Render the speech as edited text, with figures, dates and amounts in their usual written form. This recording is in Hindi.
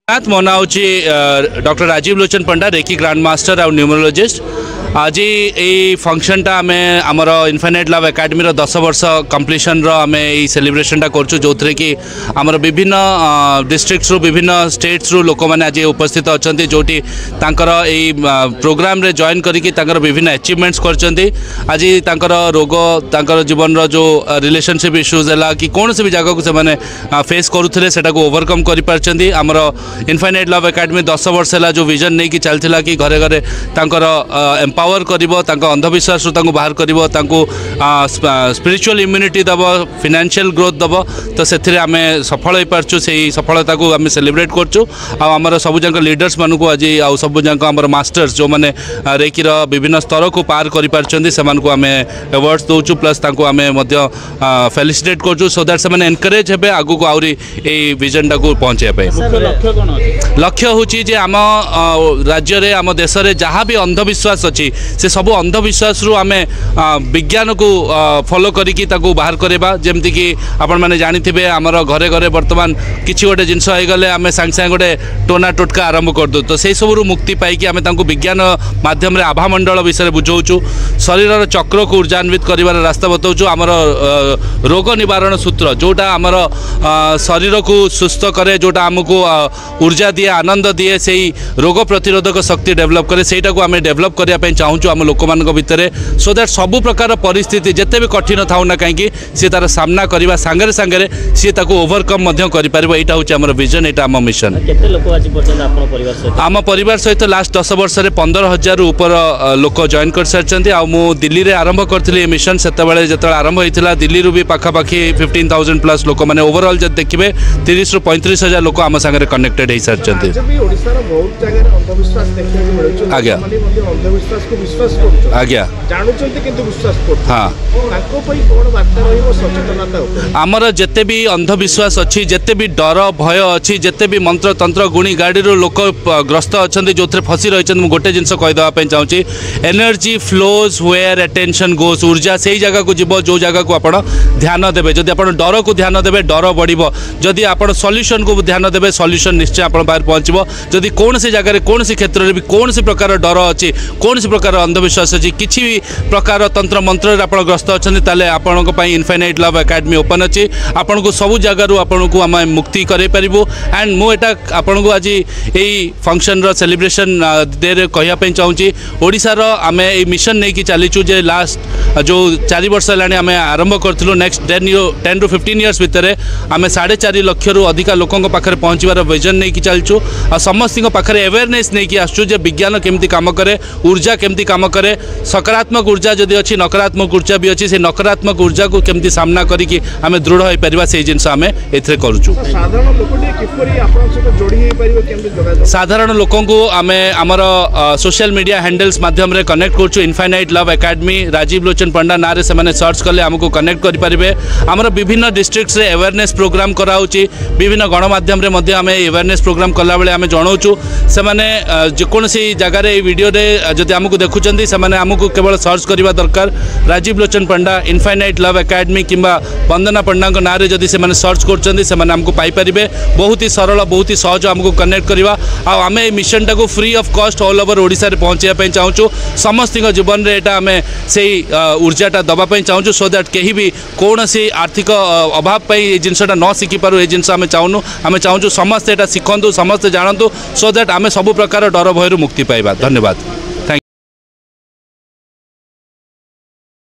मो ना हूँ डॉक्टर राजीव लोचन पंडा रेकी ग्रांड मास्टर और न्यूमरोलॉजिस्ट। आज ये फंक्शनटा आम आमर इनफाइनाइट लव एकेडमी 10 वर्ष कंप्लीशन आम ये सेलिब्रेशन करूँ जो थे कि आमर विभिन्न डिस्ट्रिक्ट्स विभिन्न स्टेट्स लोक मैंने आज उपस्थित अच्छा जोटी प्रोग्राम रे जॉइन करके विभिन्न अचीवमेंट्स कर आज रोग जीवन जो रिलेशनशिप इश्यूज है कि कौन से भी जगह को से फेस करुले से ओवरकम कर आमर इनफाइनाइट लव एकेडमी 10 वर्ष है जो विजन नहीं कि चलता कि घरे घरे एम्पावर कर अंधविश्वास बाहर कर स्पिरिचुअल इम्यूनिटी दब फाइनेंशियल ग्रोथ दब तो से आम सफल हो पार्चु से सफलता को आम सेलिब्रेट करमर सबू जाक लीडर्स मानक आज आ सबू जाक मास्टर्स जो मैंने रेकीर विभिन्न स्तर को पार कर आम अवार्ड्स दौचु प्लस आम फेलिसिटेट करूँ सो दैट से एनकरेज हे आगू आहरी विजन टाक पहुँचाई। लक्ष्य हूँ आम राज्य में आम देश में जहाँ भी अंधविश्वास अच्छी से सब अंधविश्वास रु आम विज्ञान को फॉलो करिकी ताकू बाहर करवा जमती कि आपण मैंने जानी आमर घरे घरे बर्तमान किसी गोटे जिनस होगले आम सांगे सांगे गोटे टोना टोटका आरंभ करदे तो से सब मुक्ति पाई आम विज्ञान माध्यम आभामंडल विषय बुझाऊँ शरीर चक्र को ऊर्जान्वित कर रास्ता बताऊँ आमर रोग निवारण सूत्र जोटा आमर शरीर को सुस्थ करे जोटा आमको ऊर्जा दिए आनंद दिए से रोग प्रतिरोधक शक्ति डेवलप करे सेटा को आम डेवलप करने चाहूँ आम लोक मान भितर सो दैट सबू प्रकार परिस्थिति जिते भी कठिन था ना कहीं सी तार सामना करने सांगे सांगे सी ओवरकम कर यहाँ हूँ आम विजन यहाँ आम मिशन। आम परिवार सहित लास्ट 10 वर्ष 15,000 ऊपर लोक जॉइन कर सारी आउ दिल्ली में आरंभ करी मिशन से जो आरंभ होता दिल्ली भी पाखापाखि 15,000 प्लस लोक मैंने ओवरऑल जब देखिए 30 रू 35,000 लोक आम सागर कनेक्टेड हो सारी। आज्ञा आज्ञा हाँ आमर जिते भी अंधविश्वास अच्छी जिते भी डर भय अच्छी जिते भी मंत्र तंत्र गुणी गाड़ी लोक ग्रस्त अच्छा जो फसी रही गोटे जिन कहीदेवाई चाहूँगी energy flows where attention goes ऊर्जा से ही जगह को जीव जो जगह को आप ध्यान देवे जदि आप डर को ध्यान देवे डर बढ़ जदि आप सॉल्यूशन को ध्यान देवे सॉल्यूशन निश्चय आप बाहर पहुँचो जदि कौन सी जगह कौन सी क्षेत्र में भी कौन सी प्रकार डर अच्छी कौन सी प्रकार अंधविश्वास अच्छी किसी भी प्रकार तंत्र मंत्र आप ग्रस्त अच्छा आपण इनफाइनाइट लव एकेडमी ओपन अच्छी आपन को सबू जगार आपन को आम मुक्ति करूँ एंड मुझे आपन को आज यही फंक्शन सेलिब्रेशन डे कहवाई चाहूँगी ओडिशार आम ये मिशन नहीं कि चलीचु जे लास्ट जो 4 वर्ष है आम आरंभ करूँ नेक्स्ट 10 रू 15 इयर्स भितर आम 4.5 लाख रु अधिक लोकों पाखे पहुँचार विजन नहीं कि चलचु और समस्त पाखे अवेयरनेस नहीं कि आसचु जे विज्ञान केमती काम करे ऊर्जा केमती काम करे सकारात्मक ऊर्जा जदि अच्छी नकारात्मक ऊर्जा भी अच्छी से नकारात्मक ऊर्जा को केमती सामना करिकी आम दृढ़ हो पार से जिनस आम ए करूँ। साधारण लोकों को आम आमर सोशल मीडिया हैंडल्स माध्यम रे कनेक्ट करूँ infinite love academy Rajiv Lochan पंडा ना रे से सर्च कले आमको कनेक्ट करेंगे आमर विभिन्न डिस्ट्रिक्ट्स रे अवेयरनेस प्रोग्राम कराऊँगी विभिन्न गणमाध्यम रे आम अवेयरनेस प्रोग्राम कला बेले आम जनाऊँ से जेकोसी जगार वीडियो जदि आमको देखुं से आमको केवल सर्च करवा दरकार राजीव लोचन पंडा इनफाइनाइट लव एकेडमी किंबा वंदना पंडा ना रे जदि से सर्च करमको पाइपर बहुत ही सरल बहुत ही सहज आमको कनेक्ट करवा आम mission talk free of cost all over Odisha रे पहुँचाई चाहूँ समस्त जीवन में यहाँ आम से ऊर्जाटा दवाई चाहूँ सो दैट कहीं भी कौन सी आर्थिक अभाव ये जिनसा न शिखिपारू ये जिनस आम चाहूँ आम चाहूँ समस्ते यहाँ शिखु समस्ते जानतु सो दैट आम सब प्रकार डर भयर मुक्ति पाइबा। धन्यवाद।